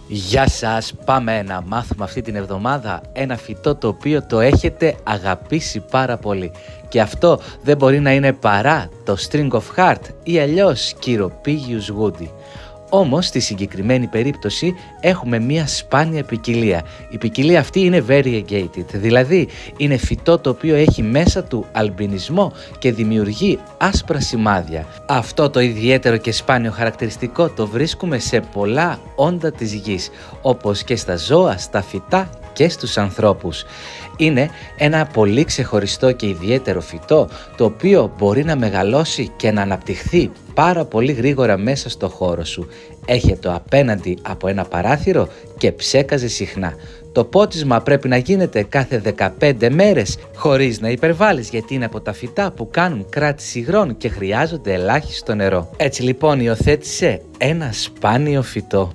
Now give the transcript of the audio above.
Γεια σας, πάμε να μάθουμε αυτή την εβδομάδα ένα φυτό το οποίο το έχετε αγαπήσει πάρα πολύ. Και αυτό δεν μπορεί να είναι παρά το String of Heart ή αλλιώς Chiropygius woody. Όμως στη συγκεκριμένη περίπτωση έχουμε μία σπάνια ποικιλία. Η ποικιλία αυτή είναι variegated, δηλαδή είναι φυτό το οποίο έχει μέσα του αλμπινισμό και δημιουργεί άσπρα σημάδια. Αυτό το ιδιαίτερο και σπάνιο χαρακτηριστικό το βρίσκουμε σε πολλά όντα της γης, όπως και στα ζώα, στα φυτά και στους ανθρώπους. Είναι ένα πολύ ξεχωριστό και ιδιαίτερο φυτό το οποίο μπορεί να μεγαλώσει και να αναπτυχθεί πάρα πολύ γρήγορα μέσα στο χώρο σου. Έχει το απέναντι από ένα παράθυρο και ψέκαζε συχνά. Το πότισμα πρέπει να γίνεται κάθε 15 μέρες χωρίς να υπερβάλλεις, γιατί είναι από τα φυτά που κάνουν κράτηση υγρών και χρειάζονται ελάχιστο νερό. Έτσι λοιπόν υιοθέτησε ένα σπάνιο φυτό.